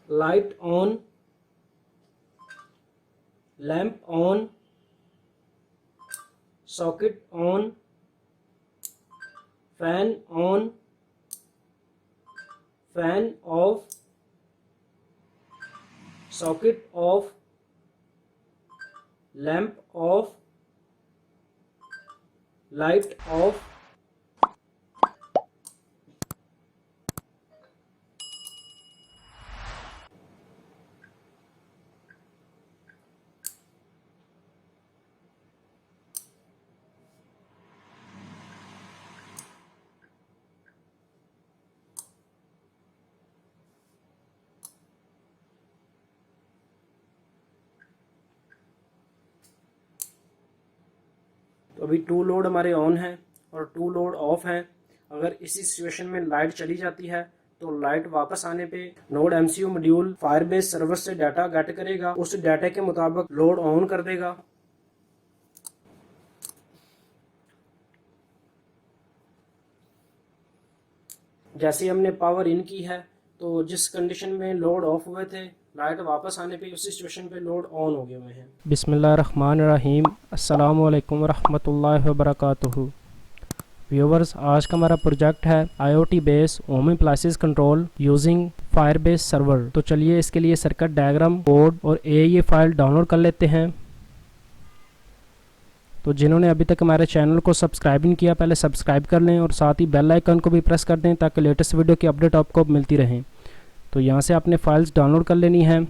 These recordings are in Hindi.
Light on, lamp on, socket on, fan on, fan of, socket of, lamp of, light of. तो अभी टू लोड हमारे ऑन है और टू लोड ऑफ है। अगर इसी सिचुएशन में लाइट चली जाती है तो लाइट वापस आने पे node MCU module Firebase server से डाटा गेट करेगा, उस डाटा के मुताबिक लोड ऑन कर देगा। जैसे हमने पावर इन की है तो जिस कंडीशन में लोड ऑफ हुए थे, लाइट वापस आने पे उसी सिचुएशन पे लोड ऑन हो गए हुए हैं। बिस्मिल्लाहिर्रहमानिर्रहीम, अस्सलामु अलैकुम रहमतुल्लाहि व बरकातुहू। व्यूवर्स, आज का हमारा प्रोजेक्ट है IoT base home appliances control using Firebase server. तो चलिए इसके लिए सर्किट डायग्राम, कोड और AIA फाइल डाउनलोड कर लेते हैं। तो जिन्होंने अभी तक हमारे चैनल को सब्सक्राइब नहीं किया, पहले सब्सक्राइब कर लें और साथ ही बेल आइकन को भी प्रेस कर दें ताकि लेटेस्ट वीडियो की अपडेट आपको मिलती रहे। तो यहाँ से आपने फाइल्स डाउनलोड कर लेनी है।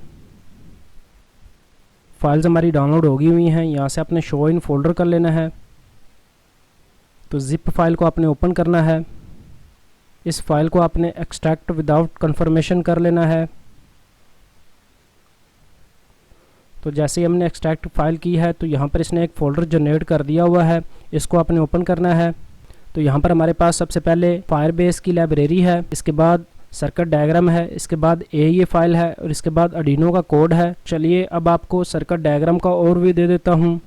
फाइल्स हमारी डाउनलोड होगी हुई हैं। यहाँ से आपने शो इन फोल्डर कर लेना है। तो जिप फाइल को आपने ओपन करना है। इस फाइल को आपने एक्सट्रैक्ट विदाउट कन्फर्मेशन कर लेना है। तो जैसे ही हमने एक्सट्रैक्ट फाइल की है तो यहाँ पर इसने एक फ़ोल्डर जनरेट कर दिया हुआ है, इसको आपने ओपन करना है। तो यहाँ पर हमारे पास सबसे पहले फायरबेस की लाइब्रेरी है, इसके बाद सर्किट डायग्राम है, इसके बाद AIA फाइल है और इसके बाद आर्डिनो का कोड है। चलिए अब आपको सर्किट डायग्राम का ओवरव्यू दे देता हूँ।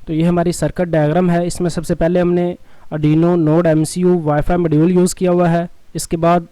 तो ये हमारी सर्किट डायग्राम है। इसमें सबसे पहले हमने Arduino node MCU wifi module use किया हुआ है। इसके बाद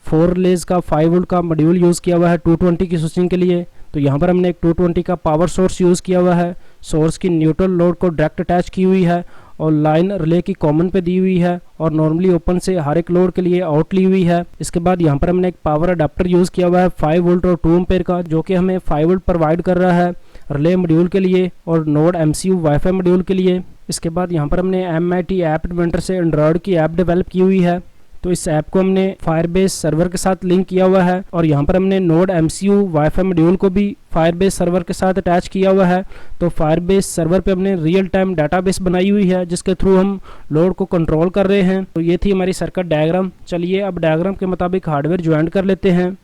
4 रिलेज का 5 वोल्ट का मॉड्यूल यूज़ किया हुआ है 220 की स्विचिंग के लिए। तो यहाँ पर हमने एक 220 का पावर सोर्स यूज़ किया हुआ है। सोर्स की न्यूट्रल लोड को डायरेक्ट अटैच की हुई है और लाइन रिले की कॉमन पे दी हुई है और नॉर्मली ओपन से हर एक लोड के लिए आउट ली हुई है। इसके बाद यहाँ पर हमने एक पावर अडाप्टर यूज़ किया हुआ है 5 वोल्ट और 2 एम्पेयर का, जो कि हमें 5 वोल्ट प्रोवाइड कर रहा है रिले मॉड्यूल के लिए और नोड MCU वाईफाई मॉड्यूल के लिए। इसके बाद यहाँ पर हमने MIT ऐप इन्वेंटर से एंड्रॉयड की ऐप डेवलप की हुई है। तो इस ऐप को हमने फायरबेस सर्वर के साथ लिंक किया हुआ है और यहाँ पर हमने नोड MCU वाईफाई मॉड्यूल को भी फायरबेस सर्वर के साथ अटैच किया हुआ है। तो फायरबेस सर्वर पे हमने रियल टाइम डाटाबेस बनाई हुई है जिसके थ्रू हम लोड को कंट्रोल कर रहे हैं। तो ये थी हमारी सर्किट डायग्राम। चलिए अब डायग्राम के मुताबिक हार्डवेयर ज्वाइन कर लेते हैं।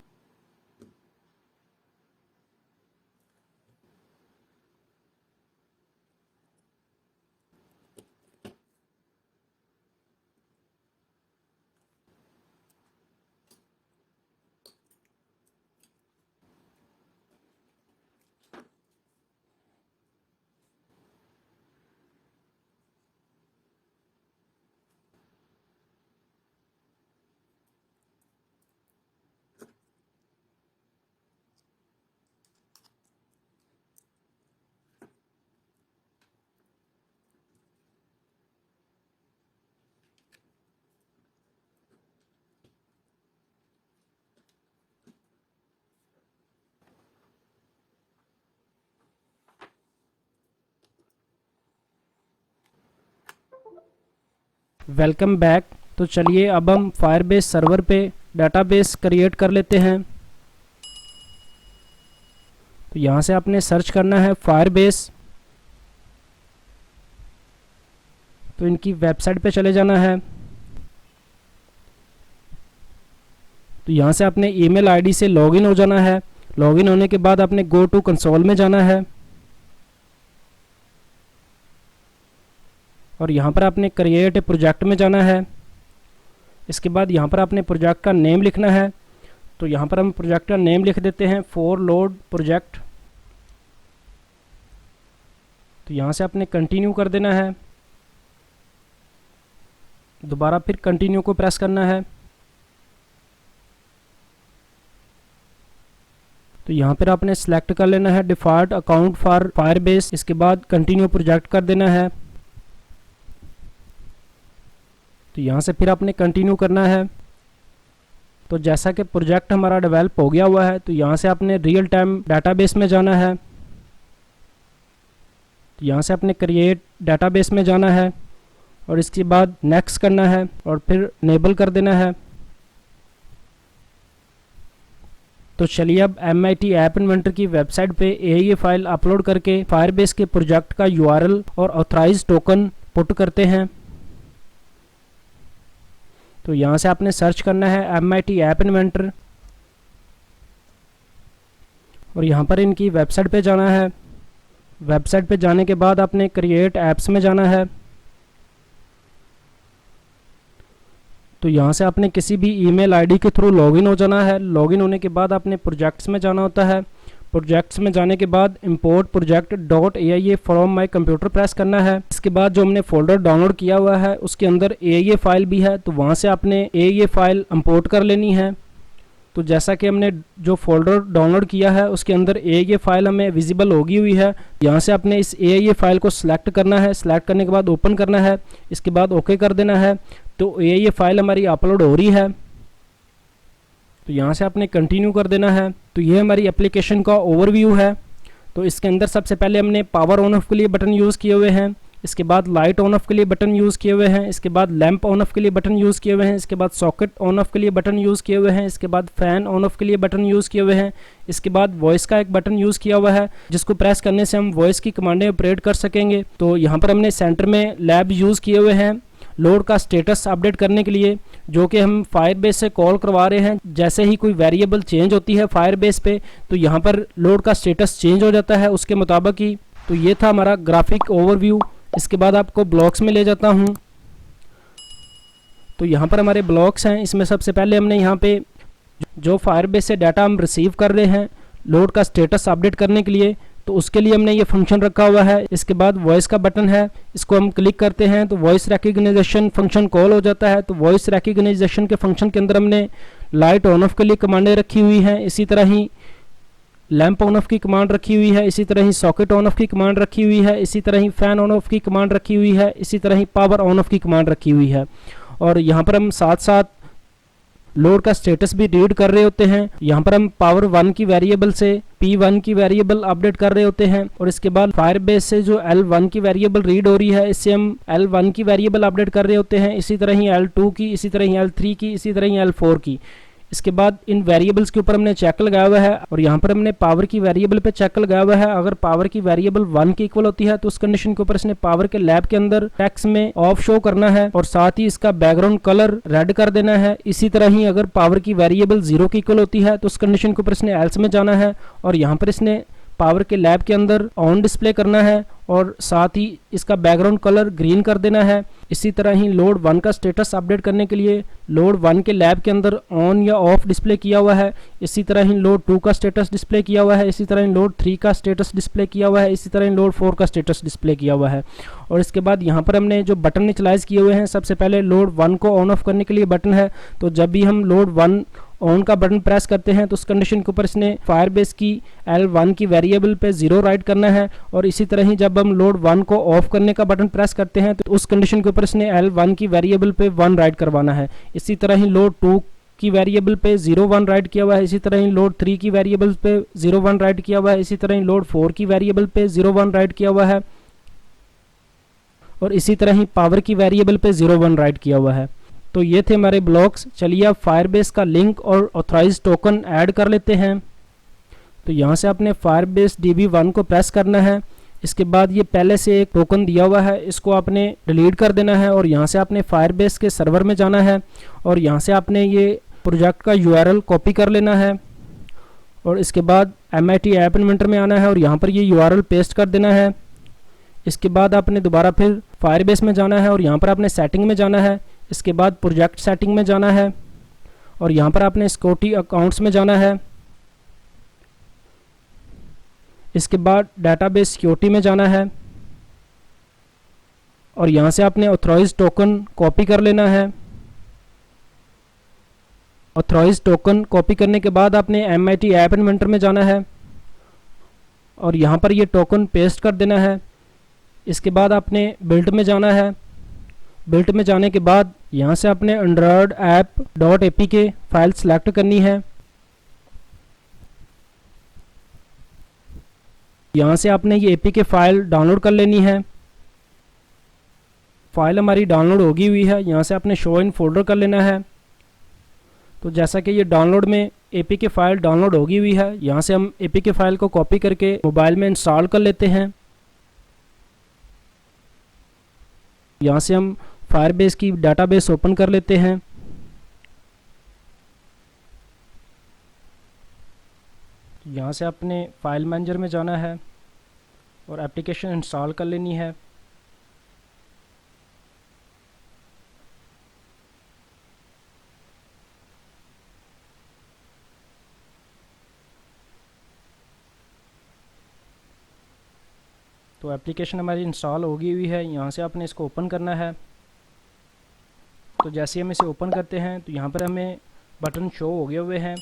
Welcome back. तो चलिए अब हम फायरबेस सर्वर पे डाटाबेस क्रिएट कर लेते हैं। तो यहाँ से आपने सर्च करना है फायरबेस। तो इनकी वेबसाइट पे चले जाना है। तो यहाँ से आपने ईमेल आईडी से लॉगिन हो जाना है। लॉगिन होने के बाद आपने गो टू कंसोल में जाना है और यहाँ पर आपने क्रिएट ए प्रोजेक्ट में जाना है। इसके बाद यहाँ पर आपने प्रोजेक्ट का नेम लिखना है। तो यहाँ पर हम प्रोजेक्ट का नेम लिख देते हैं फॉर लोड प्रोजेक्ट। तो यहाँ से आपने कंटिन्यू कर देना है। दोबारा फिर कंटिन्यू को प्रेस करना है। तो यहाँ पर आपने सेलेक्ट कर लेना है डिफ़ॉल्ट अकाउंट फॉर फायरबेस। इसके बाद कंटिन्यू प्रोजेक्ट कर देना है। तो यहाँ से फिर आपने कंटिन्यू करना है। तो जैसा कि प्रोजेक्ट हमारा डेवलप हो गया हुआ है, तो यहाँ से आपने रियल टाइम डाटाबेस में जाना है। तो यहाँ से आपने क्रिएट डाटाबेस में जाना है और इसके बाद नेक्स्ट करना है और फिर इनेबल कर देना है। तो चलिए अब MIT ऐप इन्वेंटर की वेबसाइट पे AIA फाइल अपलोड करके फायरबेस के प्रोजेक्ट का URL और ऑथराइज टोकन पुट करते हैं। तो यहाँ से आपने सर्च करना है MIT ऐप इन्वेंटर और यहाँ पर इनकी वेबसाइट पे जाना है। वेबसाइट पे जाने के बाद आपने क्रिएट ऐप्स में जाना है। तो यहाँ से आपने किसी भी ईमेल आईडी के थ्रू लॉगिन हो जाना है। लॉगिन होने के बाद आपने प्रोजेक्ट्स में जाना होता है। प्रोजेक्ट्स में जाने के बाद import project .aia from my computer press करना है। इसके बाद जो हमने फोल्डर डाउनलोड किया हुआ है उसके अंदर AIA फाइल भी है, तो वहाँ से आपने AIA फाइल इंपोर्ट कर लेनी है। तो जैसा कि हमने जो फोल्डर डाउनलोड किया है उसके अंदर AIA फाइल हमें विजिबल होगी हुई है। यहाँ से आपने इस AIA फाइल को सिलेक्ट करना है। सिलेक्ट करने के बाद ओपन करना है। इसके बाद ओके कर देना है। तो AIA फाइल हमारी अपलोड हो रही है। तो यहाँ से आपने कंटिन्यू कर देना है। तो ये हमारी एप्लीकेशन का ओवरव्यू है। तो इसके अंदर सबसे पहले हमने पावर ऑन ऑफ के लिए बटन यूज़ किए हुए हैं। इसके बाद लाइट ऑन ऑफ के लिए बटन यूज़ किए हुए हैं। इसके बाद लैंप ऑन ऑफ के लिए बटन यूज़ किए हुए हैं। इसके बाद सॉकेट ऑन ऑफ के लिए बटन यूज़ किए हुए हैं। इसके बाद फ़ैन ऑन ऑफ के लिए बटन यूज़ किए हुए हैं। इसके बाद वॉइस का एक बटन यूज़ किया हुआ है जिसको प्रेस करने से हम वॉइस की कमांडें ऑपरेट कर सकेंगे। तो यहाँ पर हमने सेंटर में लैब यूज़ किए हुए हैं लोड का स्टेटस अपडेट करने के लिए, जो कि हम फायरबेस से कॉल करवा रहे हैं। जैसे ही कोई वेरिएबल चेंज होती है फायरबेस पे तो यहाँ पर लोड का स्टेटस चेंज हो जाता है उसके मुताबिक ही। तो ये था हमारा ग्राफिक ओवरव्यू। इसके बाद आपको ब्लॉक्स में ले जाता हूँ। तो यहाँ पर हमारे ब्लॉक्स हैं। इसमें सबसे पहले हमने यहाँ पे जो फायरबेस से डाटा हम रिसीव कर रहे हैं लोड का स्टेटस अपडेट करने के लिए, तो उसके लिए हमने ये फंक्शन रखा हुआ है। इसके बाद वॉइस का बटन है, इसको हम क्लिक करते हैं तो वॉइस रिकग्निशन फंक्शन कॉल हो जाता है। तो वॉइस रिकग्निशन के फंक्शन के अंदर हमने लाइट ऑन ऑफ के लिए कमांडें रखी हुई हैं। इसी तरह ही लैंप ऑन ऑफ की कमांड रखी हुई है। इसी तरह ही सॉकेट ऑन ऑफ की कमांड रखी हुई है। इसी तरह ही फैन ऑन ऑफ की कमांड रखी हुई है। इसी तरह ही पावर ऑन ऑफ की कमांड रखी हुई है। और यहाँ पर हम साथ साथ लोड का स्टेटस भी रीड कर रहे होते हैं। यहाँ पर हम पावर 1 की वेरिएबल से P1 की वेरिएबल अपडेट कर रहे होते हैं और इसके बाद फायरबेस से जो L1 की वेरिएबल रीड हो रही है इससे हम L1 की वेरिएबल अपडेट कर रहे होते हैं। इसी तरह ही L2 की, इसी तरह ही L3 की, इसी तरह ही L4 की। इसके बाद इन वेरिएबल्स के ऊपर हमने चेक लगाया हुआ है और यहाँ पर हमने पावर की वेरिएबल पे चेक लगाया हुआ है। अगर पावर की वेरिएबल 1 के इक्वल होती है तो उस कंडीशन के ऊपर इसने पावर के लैब के अंदर टेक्स्ट में ऑफ शो करना है और साथ ही इसका बैकग्राउंड कलर रेड कर देना है। इसी तरह ही अगर पावर की वेरिएबल 0 की इक्वल होती है तो उस कंडीशन के ऊपर इसने एल्स में जाना है और यहाँ पर इसने पावर के लैब के अंदर ऑन डिस्प्ले करना है और साथ ही इसका बैकग्राउंड कलर ग्रीन कर देना है। इसी तरह ही लोड 1 का स्टेटस अपडेट करने के लिए लोड 1 के लैब के अंदर ऑन या ऑफ डिस्प्ले किया हुआ है। इसी तरह ही लोड 2 का स्टेटस डिस्प्ले किया हुआ है। इसी तरह ही लोड 3 का स्टेटस डिस्प्ले किया हुआ है। इसी तरह ही लोड 4 का स्टेटस डिस्प्ले किया हुआ है। और इसके बाद यहाँ पर हमने जो बटन इनिशियलाइज किए हुए हैं, सबसे पहले लोड 1 को ऑन ऑफ करने के लिए बटन है। तो जब भी हम लोड 1 ऑन का बटन प्रेस करते हैं तो उस कंडीशन के ऊपर इसने फायरबेस की L1 की वेरिएबल पे 0 राइट करना है। और इसी तरह ही जब हम लोड 1 को ऑफ करने का बटन प्रेस करते हैं तो उस कंडीशन के ऊपर इसने L1 की वेरिएबल पे 1 राइट करवाना है। इसी तरह ही लोड 2 की वेरिएबल पे 0 1 राइट किया हुआ है। इसी तरह ही लोड 3 की वेरिएबल पे 0 1 राइट किया हुआ है। इसी तरह ही लोड 4 की वेरिएबल पे 0 1 राइट किया हुआ है और इसी तरह ही पावर की वेरिएबल पे 0 1 राइट किया हुआ है। तो ये थे हमारे ब्लॉक्स। चलिए अब फायरबेस का लिंक और ऑथराइज टोकन ऐड कर लेते हैं। तो यहाँ से आपने फायरबेस DB1 को प्रेस करना है। इसके बाद ये पहले से एक टोकन दिया हुआ है, इसको आपने डिलीट कर देना है और यहाँ से आपने फायरबेस के सर्वर में जाना है और यहाँ से आपने ये प्रोजेक्ट का URL कॉपी कर लेना है और इसके बाद MIT ऐप इन्वेंटर में आना है और यहाँ पर ये URL पेस्ट कर देना है। इसके बाद आपने दोबारा फिर फायरबेस में जाना है और यहाँ पर आपने सेटिंग में जाना है। इसके बाद प्रोजेक्ट सेटिंग में जाना है और यहाँ पर आपने सिक्योरिटी अकाउंट्स में जाना है। इसके बाद डाटाबेस सिक्योरिटी में जाना है और यहाँ से आपने ऑथराइज्ड टोकन कॉपी कर लेना है। ऑथराइज टोकन कॉपी करने के बाद आपने MIT ऐप इन्वेंटर में जाना है और यहाँ पर ये टोकन पेस्ट कर देना है। इसके बाद आपने बिल्ट में जाना है। बिल्ट में जाने के बाद यहाँ से आपने Android app .apk file select करनी है। यहाँ से आपने ये APK फाइल डाउनलोड कर लेनी है। फाइल हमारी डाउनलोड होगी हुई है। यहाँ से आपने शो इन फोल्डर कर लेना है। तो जैसा कि ये डाउनलोड में APK फाइल डाउनलोड होगी हुई है, यहाँ से हम APK फाइल को कॉपी करके मोबाइल में इंस्टॉल कर लेते हैं। यहाँ से हम फायरबेस की डाटाबेस ओपन कर लेते हैं। यहाँ से अपने फाइल मैनेजर में जाना है और एप्लीकेशन इंस्टॉल कर लेनी है। तो एप्लीकेशन हमारी इंस्टॉल होगी हुई है। यहाँ से आपने इसको ओपन करना है। तो जैसे हम इसे ओपन करते हैं तो यहाँ पर हमें बटन शो हो गए हुए हैं।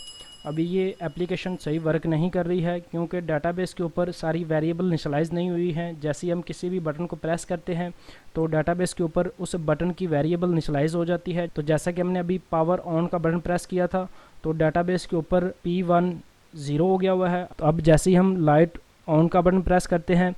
अभी ये एप्लीकेशन सही वर्क नहीं कर रही है क्योंकि डाटाबेस के ऊपर सारी वेरिएबल इनिशियलाइज नहीं हुई हैं। जैसे ही हम किसी भी बटन को प्रेस करते हैं तो डाटाबेस के ऊपर उस बटन की वेरिएबल इनिशियलाइज हो जाती है। तो जैसा कि हमने अभी पावर ऑन का बटन प्रेस किया था तो डाटाबेस के ऊपर P1 0 हो गया हुआ है। तो अब जैसे ही हम लाइट ऑन का बटन प्रेस करते हैं,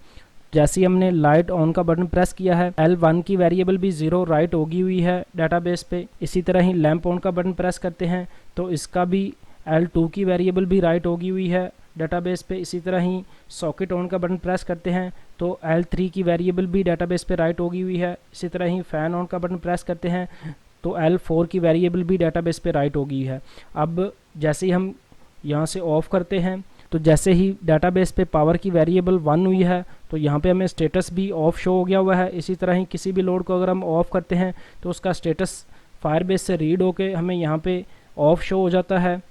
जैसे ही हमने लाइट ऑन का बटन प्रेस किया है, L1 की वेरिएबल भी 0 राइट होगी हुई है डाटाबेस पे। इसी तरह ही लैंप ऑन का बटन प्रेस करते हैं तो इसका भी L2 की वेरिएबल भी राइट होगी हुई है डाटाबेस पे। इसी तरह ही सॉकेट ऑन का बटन प्रेस करते हैं तो L3 की वेरिएबल भी डाटाबेस पे राइट होगी हुई है। इसी तरह ही फ़ैन ऑन का बटन प्रेस करते हैं तो L4 की वेरिएबल भी डाटाबेस पे राइट होगी है। अब जैसे ही हम यहाँ से ऑफ़ करते हैं तो जैसे ही डाटाबेस पे पावर की वेरिएबल 1 हुई है तो यहाँ पे हमें स्टेटस भी ऑफ शो हो गया हुआ है। इसी तरह ही किसी भी लोड को अगर हम ऑफ़ करते हैं तो उसका स्टेटस फायरबेस से रीड होके हमें यहाँ पे ऑफ शो हो जाता है।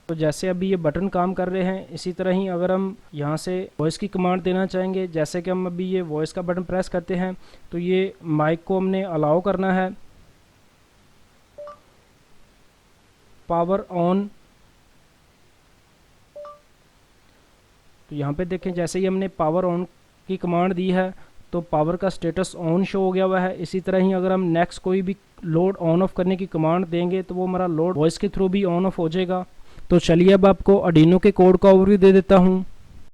तो जैसे अभी ये बटन काम कर रहे हैं, इसी तरह ही अगर हम यहाँ से वॉइस की कमांड देना चाहेंगे, जैसे कि हम अभी ये वॉइस का बटन प्रेस करते हैं तो ये माइक को हमने अलाउ करना है। पावर ऑन, तो यहाँ पे देखें जैसे ही हमने पावर ऑन की कमांड दी है तो पावर का स्टेटस ऑन शो हो गया हुआ है। इसी तरह ही अगर हम नेक्स्ट कोई भी लोड ऑन ऑफ करने की कमांड देंगे तो वो हमारा लोड वॉइस के थ्रू भी ऑन ऑफ हो जाएगा। तो चलिए अब आपको आर्डिनो के कोड का ओवरव्यू दे देता हूँ।